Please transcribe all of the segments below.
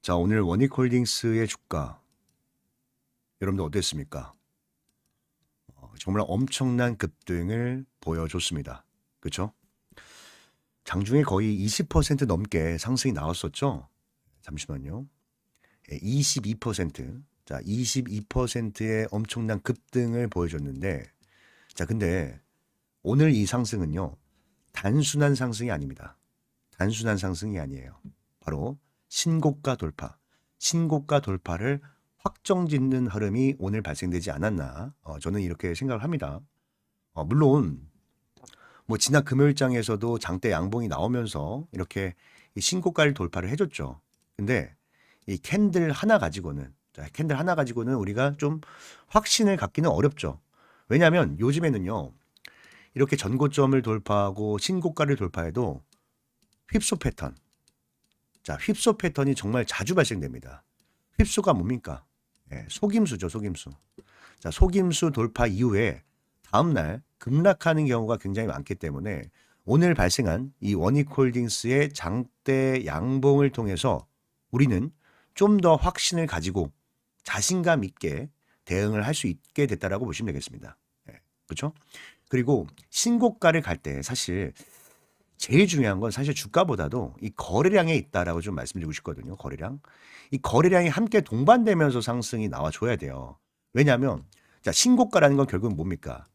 자, 오늘 원익홀딩스의 주가 여러분들 어땠습니까? 정말 엄청난 급등을 보여줬습니다. 그렇죠? 장중에 거의 20% 넘게 상승이 나왔었죠. 잠시만요. 22%. 자, 22%의 엄청난 급등을 보여줬는데, 자, 근데 오늘 이 상승은요, 단순한 상승이 아닙니다. 단순한 상승이 아니에요. 바로 신고가 돌파. 신고가 돌파를 확정짓는 흐름이 오늘 발생되지 않았나. 저는 이렇게 생각을 합니다. 물론 뭐 지난 금요일장에서도 장대 양봉이 나오면서 이렇게 이 신고가를 돌파를 해줬죠. 근데 이 캔들 하나 가지고는 캔들 하나 가지고는 우리가 좀 확신을 갖기는 어렵죠. 왜냐하면 요즘에는요 이렇게 전고점을 돌파하고 신고가를 돌파해도 휩소 패턴. 자, 휩소 패턴이 정말 자주 발생됩니다. 휩소가 뭡니까? 속임수죠, 속임수. 자, 속임수 돌파 이후에 다음날 급락하는 경우가 굉장히 많기 때문에 오늘 발생한 이 원익홀딩스의 장대 양봉을 통해서 우리는 좀 더 확신을 가지고 자신감 있게 대응을 할 수 있게 됐다라고 보시면 되겠습니다. 그렇죠? 그리고 신고가를 갈 때 사실 제일 중요한 건 사실 주가보다도 이 거래량에 있다라고 좀 말씀드리고 싶거든요. 거래량. 이 거래량이 함께 동반되면서 상승이 나와줘야 돼요. 왜냐하면 자, 신고가라는 건 결국은 뭡니까?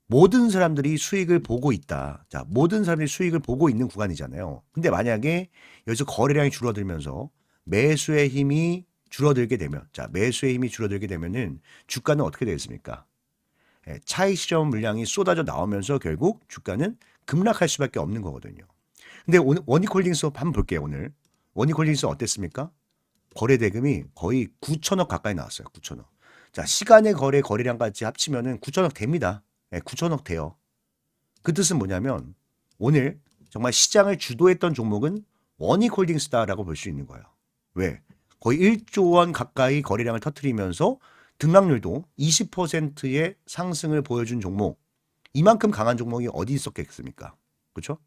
모든 사람들이 수익을 보고 있다. 자, 모든 사람들이 수익을 보고 있는 구간이잖아요. 근데 만약에 여기서 거래량이 줄어들면서 매수의 힘이 줄어들게 되면, 자, 매수의 힘이 줄어들게 되면은 주가는 어떻게 되겠습니까? 차익 실현 물량이 쏟아져 나오면서 결국 주가는 급락할 수밖에 없는 거거든요. 근데 오늘 원익홀딩스 한번 볼게요. 오늘 원익홀딩스 어땠습니까? 거래 대금이 거의 9천억 가까이 나왔어요. 9천억. 자, 시간의 거래량까지 합치면은 9천억 됩니다. 9천억 돼요. 그 뜻은 뭐냐면 오늘 정말 시장을 주도했던 종목은 원익홀딩스다라고 볼 수 있는 거예요. 왜? 거의 1조 원 가까이 거래량을 터뜨리면서 등락률도 20%의 상승을 보여준 종목. 이만큼 강한 종목이 어디 있었겠습니까? 그렇죠?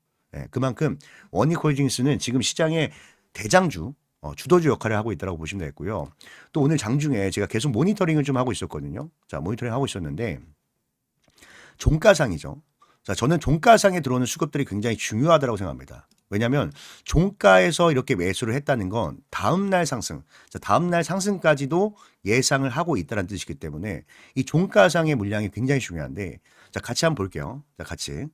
그만큼 원익홀딩스는 지금 시장의 대장주, 주도주 역할을 하고 있다고 보시면 되겠고요. 또 오늘 장중에 제가 계속 모니터링을 좀 하고 있었거든요. 자, 모니터링 하고 있었는데 종가상이죠. 자, 저는 종가상에 들어오는 수급들이 굉장히 중요하다고 생각합니다. 왜냐하면 종가에서 이렇게 매수를 했다는 건 다음날 상승, 자, 다음날 상승까지도 예상을 하고 있다는 뜻이기 때문에 이 종가상의 물량이 굉장히 중요한데, 자, 같이 한번 볼게요. 자, 같이.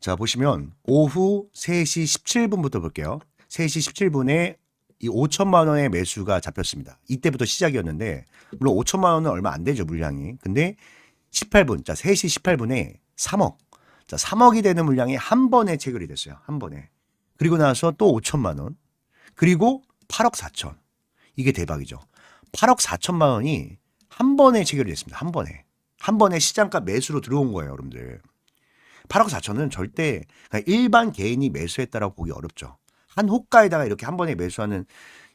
자, 보시면 오후 3시 17분부터 볼게요. 3시 17분에 이 5천만 원의 매수가 잡혔습니다. 이때부터 시작이었는데, 물론 5천만 원은 얼마 안 되죠, 물량이. 근데 18분, 자, 3시 18분에 3억. 자, 3억이 되는 물량이 한 번에 체결이 됐어요. 한 번에. 그리고 나서 또 5천만 원. 그리고 8억 4천. 이게 대박이죠. 8억 4천만 원이 한 번에 체결이 됐습니다. 한 번에. 한 번에 시장가 매수로 들어온 거예요, 여러분들. 8억 4천은 절대 일반 개인이 매수했다라고 보기 어렵죠. 한 호가에다가 이렇게 한 번에 매수하는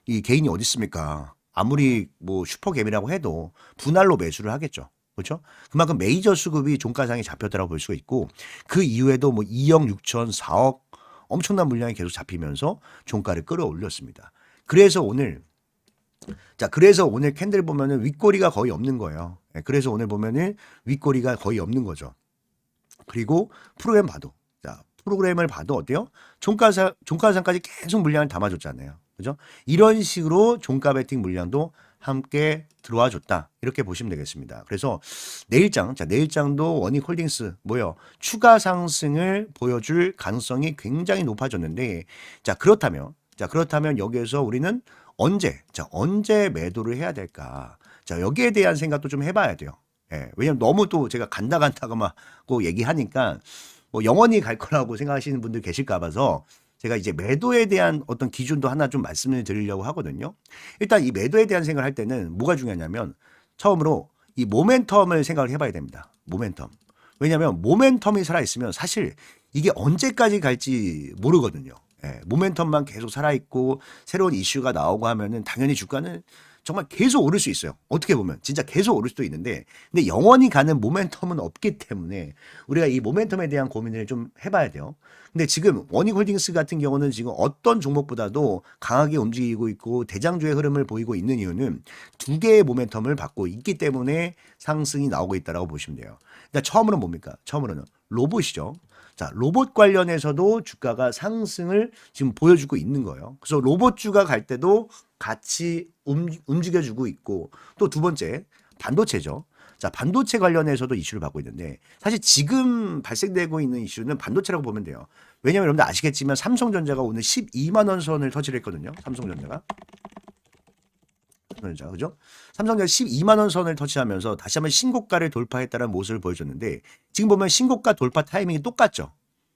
이 개인이 어디 있습니까? 아무리 뭐 슈퍼개미라고 해도 분할로 매수를 하겠죠. 그렇죠? 그만큼 메이저 수급이 종가상에 잡혔다라고 볼 수가 있고 그 이후에도 뭐 2억 6천, 4억 엄청난 물량이 계속 잡히면서 종가를 끌어올렸습니다. 그래서 오늘 캔들 보면은 윗꼬리가 거의 없는 거예요. 그래서 오늘 보면은 윗꼬리가 거의 없는 거죠. 그리고 프로그램을 봐도 어때요? 종가상까지 계속 물량을 담아줬잖아요. 그죠? 이런 식으로 종가 베팅 물량도 함께 들어와 줬다. 이렇게 보시면 되겠습니다. 그래서 내일장도 원익홀딩스 뭐요? 추가 상승을 보여줄 가능성이 굉장히 높아졌는데 그렇다면 여기에서 우리는 언제 매도를 해야 될까? 자, 여기에 대한 생각도 좀 해봐야 돼요. 왜냐면 너무 또 제가 간다고 막 얘기하니까 뭐 영원히 갈 거라고 생각하시는 분들 계실까 봐서 제가 이제 매도에 대한 어떤 기준도 하나 좀 말씀을 드리려고 하거든요. 일단 이 매도에 대한 생각을 할 때는 뭐가 중요하냐면 처음으로 이 모멘텀을 생각을 해봐야 됩니다. 모멘텀. 왜냐하면 모멘텀이 살아있으면 사실 이게 언제까지 갈지 모르거든요. 모멘텀만 계속 살아있고 새로운 이슈가 나오고 하면은 당연히 주가는 정말 계속 오를 수 있어요. 어떻게 보면 진짜 계속 오를 수도 있는데 근데 영원히 가는 모멘텀은 없기 때문에 우리가 이 모멘텀에 대한 고민을 좀 해봐야 돼요. 근데 지금 원익홀딩스 같은 경우는 지금 어떤 종목보다도 강하게 움직이고 있고 대장주의 흐름을 보이고 있는 이유는 두 개의 모멘텀을 받고 있기 때문에 상승이 나오고 있다고 보시면 돼요. 일단 처음으로는 뭡니까? 처음으로는 로봇이죠. 자, 로봇 관련해서도 주가가 상승을 지금 보여주고 있는 거예요. 그래서 로봇주가 갈 때도 같이 움직여주고 있고 또 두 번째 반도체죠. 자, 반도체 관련해서도 이슈를 받고 있는데 사실 지금 발생되고 있는 이슈는 반도체라고 보면 돼요. 왜냐하면 여러분들 아시겠지만 삼성전자가 오늘 12만 원 선을 터치를 했거든요. 삼성전자가. 그죠? 삼성전자 12만 원 선을 터치하면서 다시 한번 신고가를 돌파했다는 모습을 보여줬는데 지금 보면 신고가 돌파 타이밍이 똑같죠.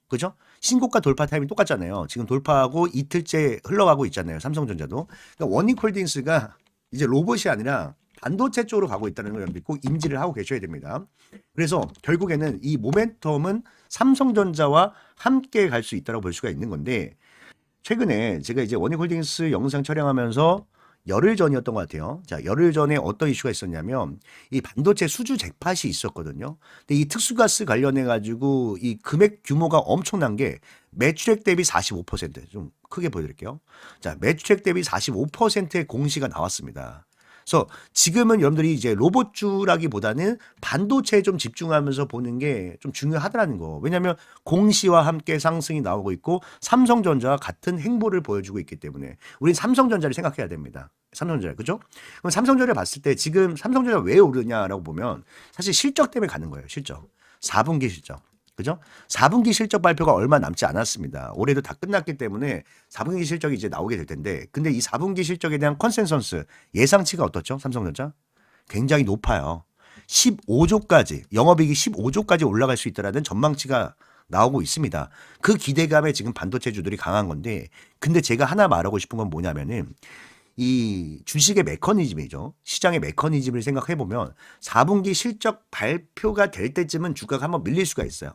그죠? 신고가 돌파 타이밍이 똑같잖아요. 지금 돌파하고 이틀째 흘러가고 있잖아요. 삼성전자도. 그러니까 원익홀딩스가 이제 로봇이 아니라 반도체 쪽으로 가고 있다는 걸 여러분들 꼭 인지를 하고 계셔야 됩니다. 그래서 결국에는 이 모멘텀은 삼성전자와 함께 갈 수 있다고 볼 수가 있는 건데 최근에 제가 이제 원익홀딩스 영상 촬영하면서 열흘 전이었던 것 같아요. 자, 열흘 전에 어떤 이슈가 있었냐면 이 반도체 수주 잭팟이 있었거든요. 근데 이 특수가스 관련해 가지고 이 금액 규모가 엄청난 게 매출액 대비 45%좀 크게 보여드릴게요. 자, 매출액 대비 45%의 공시가 나왔습니다. 그래서 지금은 여러분들이 이제 로봇주라기보다는 반도체에 좀 집중하면서 보는 게 좀 중요하다는 거. 왜냐하면 공시와 함께 상승이 나오고 있고 삼성전자와 같은 행보를 보여주고 있기 때문에 우린 삼성전자를 생각해야 됩니다. 삼성전자, 그죠? 그럼 삼성전자를 봤을 때 지금 삼성전자가 왜 오르냐라고 보면 사실 실적 때문에 가는 거예요. 실적. 4분기 실적. 그죠? 4분기 실적 발표가 얼마 남지 않았습니다. 올해도 다 끝났기 때문에 4분기 실적이 이제 나오게 될 텐데 근데 이 4분기 실적에 대한 컨센서스 예상치가 어떻죠? 삼성전자? 굉장히 높아요. 15조까지 영업이익이 15조까지 올라갈 수 있다라는 전망치가 나오고 있습니다. 그 기대감에 지금 반도체주들이 강한 건데 근데 제가 하나 말하고 싶은 건 뭐냐면은 이 주식의 메커니즘이죠. 시장의 메커니즘을 생각해 보면 4분기 실적 발표가 될 때쯤은 주가가 한번 밀릴 수가 있어요.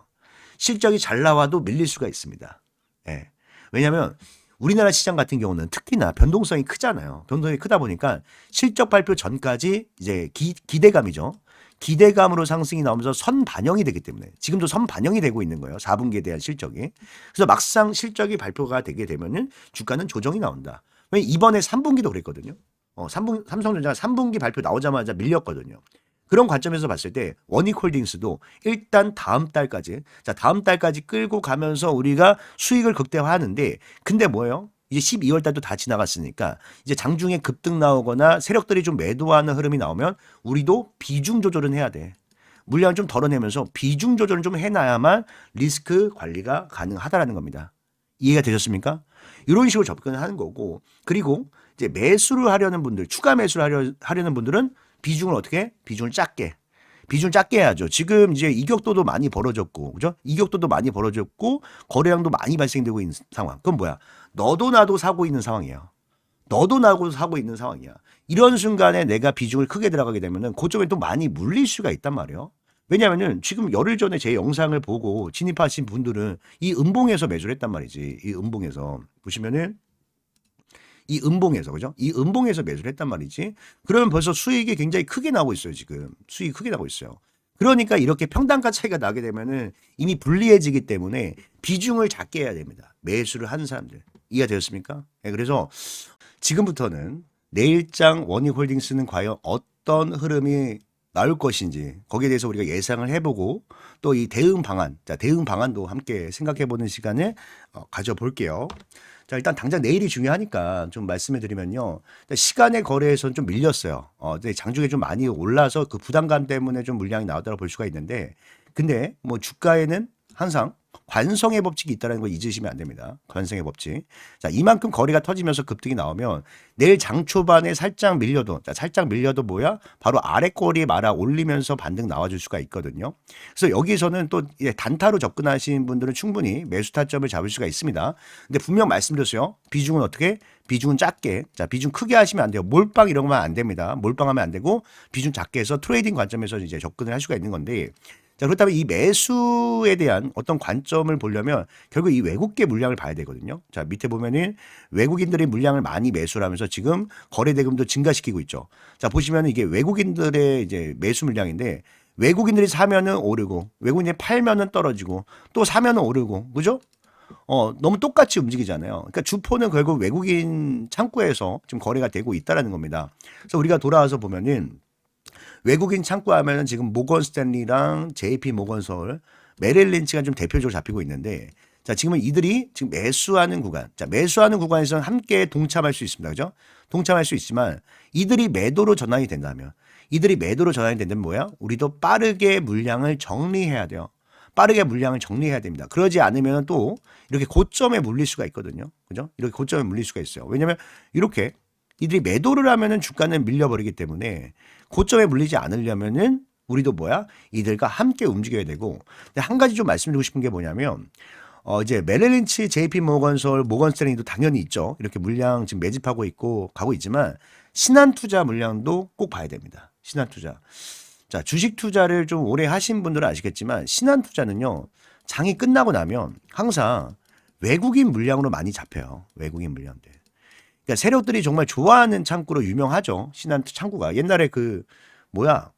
실적이 잘 나와도 밀릴 수가 있습니다. 예. 왜냐하면 우리나라 시장 같은 경우는 특히나 변동성이 크잖아요. 변동성이 크다 보니까 실적 발표 전까지 이제 기대감이죠. 기대감으로 상승이 나오면서 선 반영이 되기 때문에 지금도 선 반영이 되고 있는 거예요. 4분기에 대한 실적이. 그래서 막상 실적이 발표가 되게 되면은 주가는 조정이 나온다. 왜 이번에 3분기도 그랬거든요. 삼성전자가 3분기 발표 나오자마자 밀렸거든요. 그런 관점에서 봤을 때 원익홀딩스도 일단 다음 달까지 끌고 가면서 우리가 수익을 극대화하는데 근데 뭐예요? 이제 12월 달도 다 지나갔으니까 이제 장중에 급등 나오거나 세력들이 좀 매도하는 흐름이 나오면 우리도 비중 조절은 해야 돼. 물량을 좀 덜어내면서 비중 조절을 좀 해놔야만 리스크 관리가 가능하다라는 겁니다. 이해가 되셨습니까? 이런 식으로 접근을 하는 거고 그리고 이제 매수를 하려는 분들 추가 매수를 하려는 분들은 비중을 어떻게? 비중을 작게 해야죠. 지금 이제 이격도도 많이 벌어졌고, 그죠? 이격도도 많이 벌어졌고, 거래량도 많이 발생되고 있는 상황. 그건 뭐야? 너도 나도 사고 있는 상황이에요. 너도 나도 사고 있는 상황이야. 이런 순간에 내가 비중을 크게 들어가게 되면은 그쪽에 또 많이 물릴 수가 있단 말이에요. 왜냐하면은 지금 열흘 전에 제 영상을 보고 진입하신 분들은 이 음봉에서 매수를 했단 말이지. 이 음봉에서 보시면은 이 음봉에서 그죠? 이 음봉에서 매수를 했단 말이지. 그러면 벌써 수익이 굉장히 크게 나오고 있어요, 지금. 수익이 크게 나오고 있어요. 그러니까 이렇게 평단가 차이가 나게 되면은 이미 불리해지기 때문에 비중을 작게 해야 됩니다. 매수를 하는 사람들. 이해가 되셨습니까? 네, 그래서 지금부터는 내일장 원익홀딩스는 과연 어떤 흐름이 나올 것인지 거기에 대해서 우리가 예상을 해보고 또 이 대응 방안, 대응 방안도 함께 생각해보는 시간을 가져볼게요. 자, 일단 당장 내일이 중요하니까 좀 말씀해 드리면요. 시간의 거래에서는 좀 밀렸어요. 장중에 좀 많이 올라서 그 부담감 때문에 좀 물량이 나왔다고 볼 수가 있는데 근데 뭐 주가에는 항상 관성의 법칙이 있다는 걸 잊으시면 안 됩니다. 관성의 법칙. 자, 이만큼 거래가 터지면서 급등이 나오면 내일 장 초반에 살짝 밀려도 뭐야? 바로 아래 꼬리에 말아 올리면서 반등 나와줄 수가 있거든요. 그래서 여기서는 또 단타로 접근하시는 분들은 충분히 매수 타점을 잡을 수가 있습니다. 근데 분명 말씀드렸어요. 비중은 어떻게? 비중은 작게. 자, 비중 크게 하시면 안 돼요. 몰빵 이런 거만 안 됩니다. 몰빵하면 안 되고 비중 작게 해서 트레이딩 관점에서 이제 접근을 할 수가 있는 건데 자, 그렇다면 이 매수에 대한 어떤 관점을 보려면 결국 이 외국계 물량을 봐야 되거든요. 자, 밑에 보면은 외국인들이 물량을 많이 매수를 하면서 지금 거래 대금도 증가시키고 있죠. 자, 보시면 이게 외국인들의 이제 매수 물량인데 외국인들이 사면은 오르고 외국인들이 팔면은 떨어지고 또 사면은 오르고 그죠? 너무 똑같이 움직이잖아요. 그러니까 주포는 결국 외국인 창구에서 지금 거래가 되고 있다라는 겁니다. 그래서 우리가 돌아와서 보면은 외국인 창구 하면은 지금 모건 스탠리랑 JP 모건서울, 메릴 린치가 좀 대표적으로 잡히고 있는데 자, 지금은 이들이 지금 매수하는 구간. 자, 매수하는 구간에서는 함께 동참할 수 있습니다. 그죠? 동참할 수 있지만 이들이 매도로 전환이 된다면 뭐야? 우리도 빠르게 물량을 정리해야 돼요. 빠르게 물량을 정리해야 됩니다. 그러지 않으면 또 이렇게 고점에 물릴 수가 있거든요. 그죠? 이렇게 고점에 물릴 수가 있어요. 왜냐면 이렇게 이들이 매도를 하면은 주가는 밀려버리기 때문에 고점에 물리지 않으려면은 우리도 뭐야? 이들과 함께 움직여야 되고. 근데 한 가지 좀 말씀드리고 싶은 게 뭐냐면 이제 메릴 린치, JP 모건서울, 모건 스탠리도 당연히 있죠. 이렇게 물량 지금 매집하고 있고 가고 있지만 신한투자 물량도 꼭 봐야 됩니다. 신한투자. 자, 주식 투자를 좀 오래 하신 분들은 아시겠지만 신한투자는요. 장이 끝나고 나면 항상 외국인 물량으로 많이 잡혀요. 외국인 물량들. 그러니까 세력들이 정말 좋아하는 창구로 유명하죠. 신한투 창구가. 옛날에 그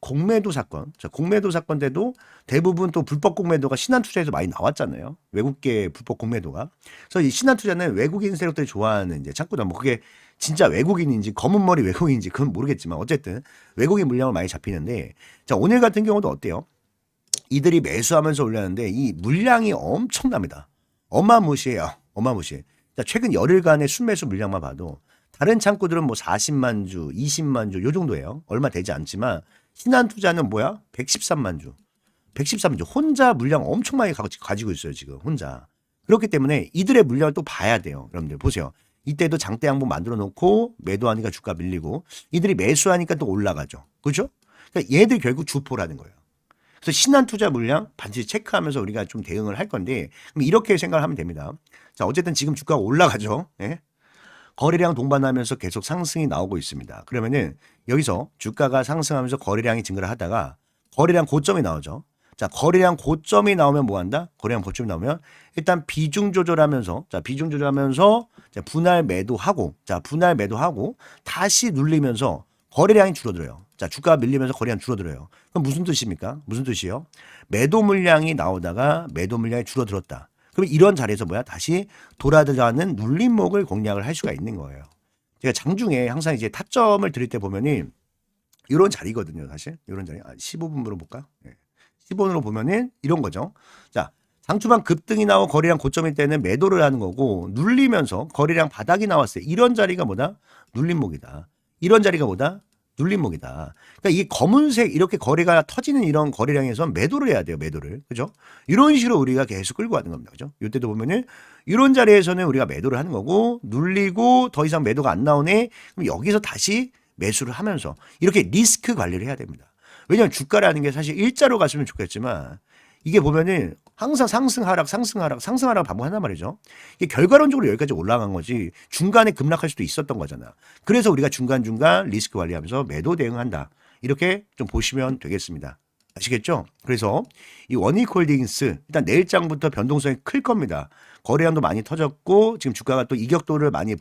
공매도 사건. 자, 공매도 사건 때도 대부분 또 불법 공매도가 신한투자에서 많이 나왔잖아요. 외국계 불법 공매도가. 그래서 이 신한투자는 외국인 세력들이 좋아하는 이제 창구다. 뭐 그게 진짜 외국인인지 검은 머리 외국인인지 그건 모르겠지만 어쨌든 외국인 물량을 많이 잡히는데 자, 오늘 같은 경우도 어때요? 이들이 매수하면서 올렸는데 이 물량이 엄청납니다. 어마무시해요. 어마무시해. 자, 최근 열흘간의 순매수 물량만 봐도 다른 창구들은 뭐 40만 주, 20만 주 요 정도예요. 얼마 되지 않지만 신한투자는 뭐야? 113만 주. 113만 주. 혼자 물량 엄청 많이 가지고 있어요, 지금. 혼자. 그렇기 때문에 이들의 물량을 또 봐야 돼요. 여러분들 보세요. 이때도 장대 양봉 만들어 놓고 매도하니까 주가 밀리고 이들이 매수하니까 또 올라가죠. 그렇죠? 그러니까 얘들 결국 주포라는 거예요. 그래서 신한투자 물량 반드시 체크하면서 우리가 좀 대응을 할 건데 그럼 이렇게 생각을 하면 됩니다. 자, 어쨌든 지금 주가가 올라가죠. 예? 거래량 동반하면서 계속 상승이 나오고 있습니다. 그러면은 여기서 주가가 상승하면서 거래량이 증가를 하다가 거래량 고점이 나오죠. 자, 거래량 고점이 나오면 뭐 한다? 거래량 고점이 나오면 일단 비중 조절하면서 분할 매도하고 다시 눌리면서 거래량이 줄어들어요. 자, 주가가 밀리면서 거래량 줄어들어요. 그럼 무슨 뜻입니까? 무슨 뜻이요? 매도 물량이 나오다가 매도 물량이 줄어들었다. 그럼 이런 자리에서 다시 돌아들어가는 눌림목을 공략을 할 수가 있는 거예요. 제가 장중에 항상 이제 타점을 드릴 때 보면은 이런 자리거든요, 사실. 이런 자리. 15분으로 볼까? 네. 10분으로 보면은 이런 거죠. 자, 상초반 급등이 나오고 거래량 고점일 때는 매도를 하는 거고 눌리면서 거래량 바닥이 나왔어요. 이런 자리가 뭐다? 눌림목이다. 이런 자리가 뭐다? 눌림목이다. 그러니까 이 검은색 이렇게 거래가 터지는 이런 거래량에서 매도를 해야 돼요. 매도를. 그죠? 이런 식으로 우리가 계속 끌고 가는 겁니다. 그죠? 이때도 보면은 이런 자리에서는 우리가 매도를 하는 거고 눌리고 더 이상 매도가 안 나오네. 그럼 여기서 다시 매수를 하면서 이렇게 리스크 관리를 해야 됩니다. 왜냐하면 주가라는 게 사실 일자로 갔으면 좋겠지만 이게 보면은 항상 상승 하락 반복한단 말이죠. 이게 결과론적으로 여기까지 올라간 거지 중간에 급락할 수도 있었던 거잖아. 그래서 우리가 중간중간 리스크 관리하면서 매도 대응한다. 이렇게 좀 보시면 되겠습니다. 아시겠죠? 그래서 이 원익홀딩스 일단 내일장부터 변동성이 클 겁니다. 거래량도 많이 터졌고 지금 주가가 또 이격도를 많이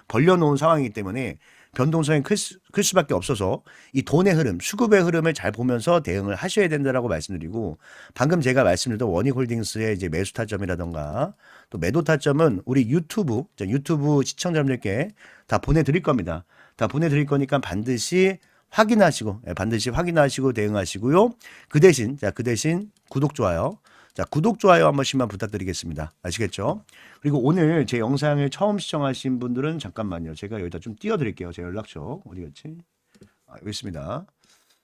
벌려놓은 상황이기 때문에 변동성이 클 수밖에 없어서 이 돈의 흐름, 수급의 흐름을 잘 보면서 대응을 하셔야 된다라고 말씀드리고 방금 제가 말씀드렸던 원익홀딩스의 이제 매수 타점이라던가 또 매도 타점은 우리 유튜브 시청자분들께 다 보내드릴 겁니다. 다 보내드릴 거니까 반드시 확인하시고 대응하시고요. 그 대신 구독, 좋아요. 자, 구독, 좋아요 한 번씩만 부탁드리겠습니다. 아시겠죠? 그리고 오늘 제 영상을 처음 시청하신 분들은 잠깐만요. 제가 여기다 좀 띄워드릴게요. 제 연락처. 어디 갔지? 여기 있습니다.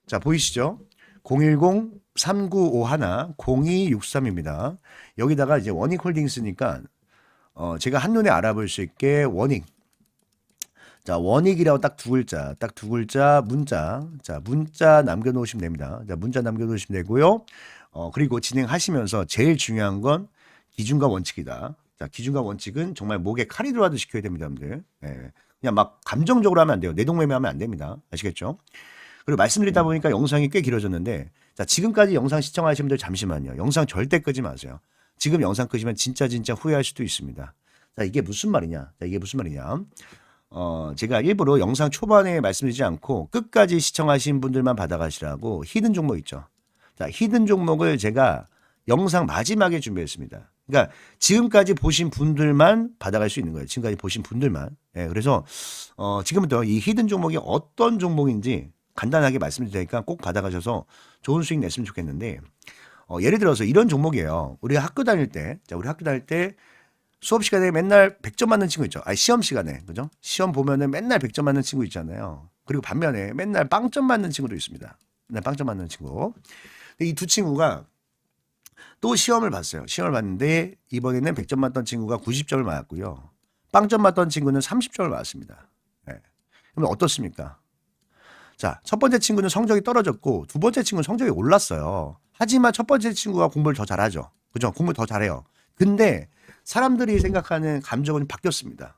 자, 보이시죠? 010-3951-0263입니다. 여기다가 이제 원익홀딩스니까 제가 한눈에 알아볼 수 있게 원익. 자, 원익이라고 딱 두 글자, 문자. 자, 문자 남겨놓으시면 됩니다. 자, 문자 남겨놓으시면 되고요. 그리고 진행하시면서 제일 중요한 건 기준과 원칙이다. 자, 기준과 원칙은 정말 목에 칼이 들어와도 지켜야 됩니다, 여러분들. 예. 그냥 막 감정적으로 하면 안 돼요. 내동매매하면 안 됩니다. 아시겠죠? 그리고 말씀드리다 보니까 영상이 꽤 길어졌는데, 자, 지금까지 영상 시청하신 분들 잠시만요. 영상 절대 끄지 마세요. 지금 영상 끄시면 진짜 후회할 수도 있습니다. 자, 이게 무슨 말이냐? 자, 이게 무슨 말이냐? 제가 일부러 영상 초반에 말씀드리지 않고 끝까지 시청하신 분들만 받아가시라고 히든 종목 있죠. 자, 히든 종목을 제가 영상 마지막에 준비했습니다. 그러니까 지금까지 보신 분들만 받아갈 수 있는 거예요. 지금까지 보신 분들만. 예, 그래서 지금부터 이 히든 종목이 어떤 종목인지 간단하게 말씀드릴 테니까 꼭 받아가셔서 좋은 수익 냈으면 좋겠는데, 예를 들어서 이런 종목이에요. 우리가 학교 다닐 때, 자, 우리 학교 다닐 때 수업 시간에 맨날 100점 맞는 친구 있죠. 아니, 시험 시간에, 그죠? 시험 보면은 맨날 100점 맞는 친구 있잖아요. 그리고 반면에 맨날 빵점 맞는 친구도 있습니다. 맨날 빵점 맞는 친구. 이 두 친구가 또 시험을 봤어요. 시험을 봤는데 이번에는 100점 맞던 친구가 90점을 맞았고요. 빵점 맞던 친구는 30점을 맞았습니다. 네. 그럼 어떻습니까? 자, 첫 번째 친구는 성적이 떨어졌고 두 번째 친구는 성적이 올랐어요. 하지만 첫 번째 친구가 공부를 더 잘하죠. 그죠? 공부 더 잘해요. 근데 사람들이 생각하는 감정은 바뀌었습니다.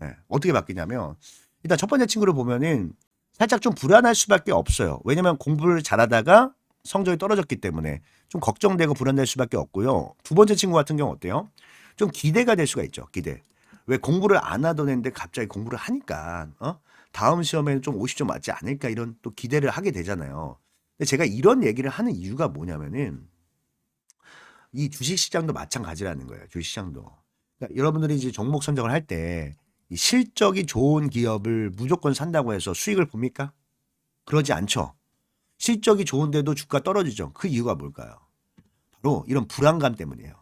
네. 어떻게 바뀌냐면, 일단 첫 번째 친구를 보면은 살짝 좀 불안할 수밖에 없어요. 왜냐면 공부를 잘하다가 성적이 떨어졌기 때문에 좀 걱정되고 불안될 수밖에 없고요. 두 번째 친구 같은 경우 어때요? 좀 기대가 될 수가 있죠. 기대. 왜 공부를 안 하던 애인데 갑자기 공부를 하니까 다음 시험에는 좀 50점 맞지 않을까, 이런 또 기대를 하게 되잖아요. 근데 제가 이런 얘기를 하는 이유가 뭐냐면은 이 주식시장도 마찬가지라는 거예요. 주식시장도. 그러니까 여러분들이 이제 종목 선정을 할 때 이 실적이 좋은 기업을 무조건 산다고 해서 수익을 봅니까? 그러지 않죠. 실적이 좋은데도 주가 떨어지죠. 그 이유가 뭘까요? 바로 이런 불안감 때문이에요.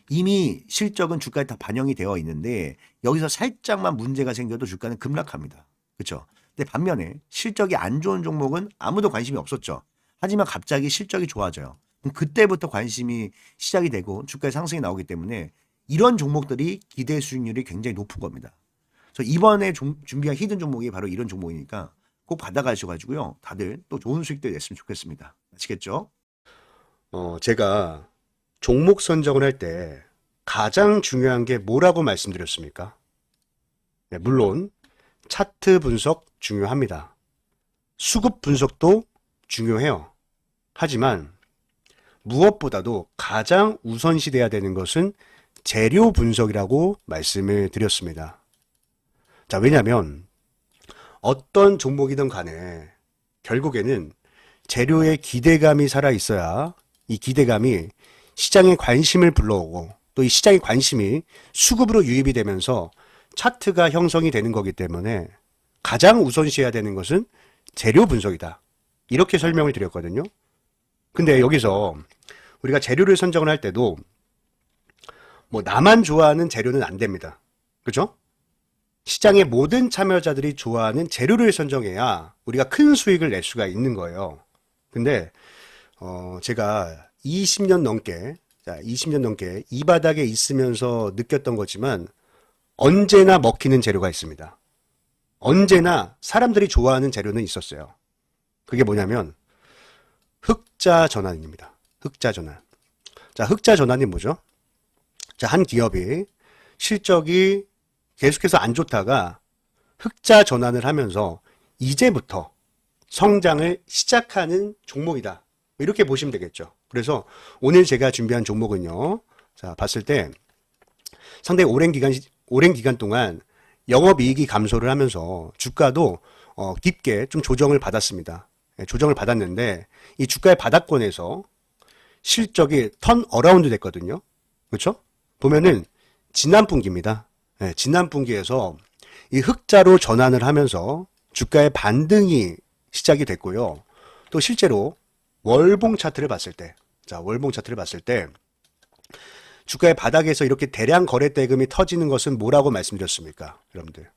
이미 실적은 주가에 다 반영이 되어 있는데 여기서 살짝만 문제가 생겨도 주가는 급락합니다. 그렇죠? 근데 반면에 실적이 안 좋은 종목은 아무도 관심이 없었죠. 하지만 갑자기 실적이 좋아져요. 그럼 그때부터 관심이 시작이 되고 주가의 상승이 나오기 때문에 이런 종목들이 기대 수익률이 굉장히 높은 겁니다. 그래서 이번에 준비한 히든 종목이 바로 이런 종목이니까 꼭 받아가셔가지고요. 다들 또 좋은 수익들 냈으면 좋겠습니다. 아시겠죠? 제가 종목 선정을 할 때 가장 중요한 게 뭐라고 말씀드렸습니까? 네, 물론 차트 분석 중요합니다. 수급 분석도 중요해요. 하지만 무엇보다도 가장 우선시돼야 되는 것은 재료 분석이라고 말씀을 드렸습니다. 자, 왜냐하면 어떤 종목이든 간에 결국에는 재료에 기대감이 살아 있어야 이 기대감이 시장의 관심을 불러오고 또 이 시장의 관심이 수급으로 유입이 되면서 차트가 형성이 되는 거기 때문에 가장 우선시해야 되는 것은 재료 분석이다. 이렇게 설명을 드렸거든요. 근데 여기서 우리가 재료를 선정을 할 때도 뭐 나만 좋아하는 재료는 안 됩니다. 그죠? 시장의 모든 참여자들이 좋아하는 재료를 선정해야 우리가 큰 수익을 낼 수가 있는 거예요. 근데 제가 20년 넘게 이 바닥에 있으면서 느꼈던 거지만 언제나 먹히는 재료가 있습니다. 언제나 사람들이 좋아하는 재료는 있었어요. 그게 뭐냐면 흑자 전환입니다. 흑자 전환. 자, 흑자 전환이 뭐죠? 자, 한 기업이 실적이 계속해서 안 좋다가 흑자 전환을 하면서 이제부터 성장을 시작하는 종목이다. 이렇게 보시면 되겠죠. 그래서 오늘 제가 준비한 종목은요. 자, 봤을 때 상당히 오랜 기간 동안 영업이익이 감소를 하면서 주가도 깊게 좀 조정을 받았습니다. 조정을 받았는데 이 주가의 바닥권에서 실적이 턴 어라운드 됐거든요. 그렇죠? 보면은 지난 분기입니다. 지난 분기에서 이 흑자로 전환을 하면서 주가의 반등이 시작이 됐고요. 또 실제로 월봉 차트를 봤을 때, 자, 월봉 차트를 봤을 때 주가의 바닥에서 이렇게 대량 거래 대금이 터지는 것은 뭐라고 말씀드렸습니까? 여러분들.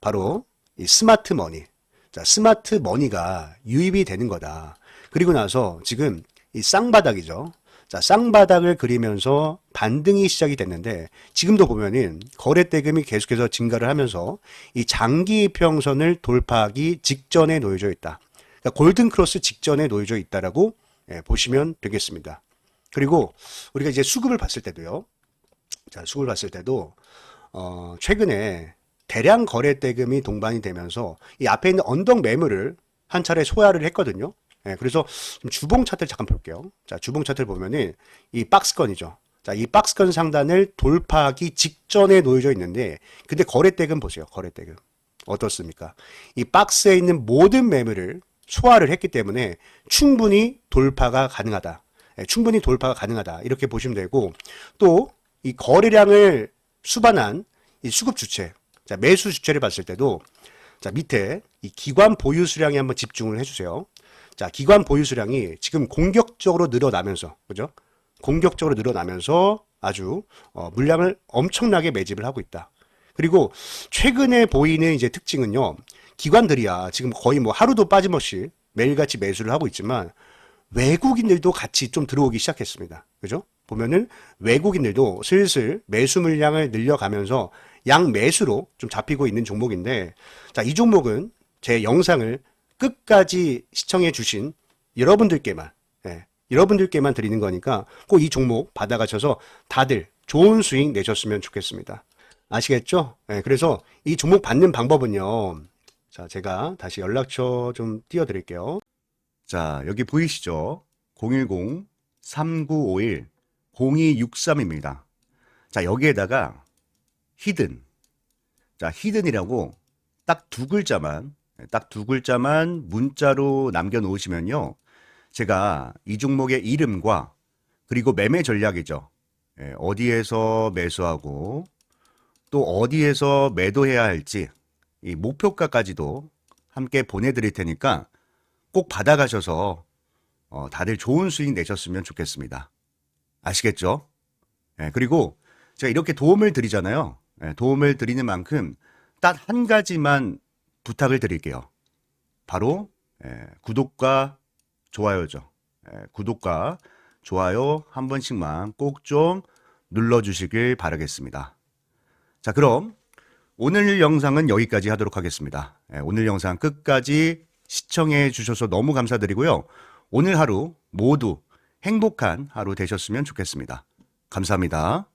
바로 이 스마트 머니. 자, 스마트 머니가 유입이 되는 거다. 그리고 나서 지금 이 쌍바닥이죠. 자, 쌍바닥을 그리면서 반등이 시작이 됐는데 지금도 보면은 거래 대금이 계속해서 증가를 하면서 이 장기 이평선을 돌파하기 직전에 놓여져 있다. 그러니까 골든 크로스 직전에 놓여져 있다라고 보시면 되겠습니다. 그리고 우리가 이제 수급을 봤을 때도요. 자, 수급을 봤을 때도 최근에 대량 거래 대금이 동반이 되면서 이 앞에 있는 언덕 매물을 한 차례 소화를 했거든요. 예, 그래서 좀 주봉 차트를 잠깐 볼게요. 자, 주봉 차트를 보면은 이 박스권이죠. 자, 이 박스권 상단을 돌파하기 직전에 놓여져 있는데, 근데 거래대금 보세요. 거래대금. 어떻습니까? 이 박스에 있는 모든 매물을 소화를 했기 때문에 충분히 돌파가 가능하다. 예, 충분히 돌파가 가능하다. 이렇게 보시면 되고, 또 이 거래량을 수반한 이 수급 주체, 자, 매수 주체를 봤을 때도, 자, 밑에 이 기관 보유 수량에 한번 집중을 해주세요. 자, 기관 보유 수량이 지금 공격적으로 늘어나면서, 그죠? 공격적으로 늘어나면서 아주 물량을 엄청나게 매집을 하고 있다. 그리고 최근에 보이는 이제 특징은요, 기관들이야 지금 거의 뭐 하루도 빠짐없이 매일같이 매수를 하고 있지만 외국인들도 같이 좀 들어오기 시작했습니다. 그죠? 보면은 외국인들도 슬슬 매수 물량을 늘려가면서 양매수로 좀 잡히고 있는 종목인데, 자, 이 종목은 제 영상을 끝까지 시청해 주신 여러분들께만, 예, 여러분들께만 드리는 거니까 꼭 이 종목 받아가셔서 다들 좋은 수익 내셨으면 좋겠습니다. 아시겠죠? 예, 그래서 이 종목 받는 방법은요. 자, 제가 다시 연락처 좀 띄워드릴게요. 자, 여기 보이시죠? 010-3951-0263입니다. 자, 여기에다가 히든. 자, 히든이라고 딱 두 글자만 문자로 남겨놓으시면요. 제가 이 종목의 이름과 그리고 매매 전략이죠. 예, 어디에서 매수하고 또 어디에서 매도해야 할지 이 목표가까지도 함께 보내드릴 테니까 꼭 받아가셔서 다들 좋은 수익 내셨으면 좋겠습니다. 아시겠죠? 예, 그리고 제가 이렇게 도움을 드리잖아요. 예, 도움을 드리는 만큼 딱 한 가지만 부탁을 드릴게요. 바로 구독과 좋아요죠. 구독과 좋아요 한 번씩만 꼭 좀 눌러주시길 바라겠습니다. 자, 그럼 오늘 영상은 여기까지 하도록 하겠습니다. 오늘 영상 끝까지 시청해 주셔서 너무 감사드리고요. 오늘 하루 모두 행복한 하루 되셨으면 좋겠습니다. 감사합니다.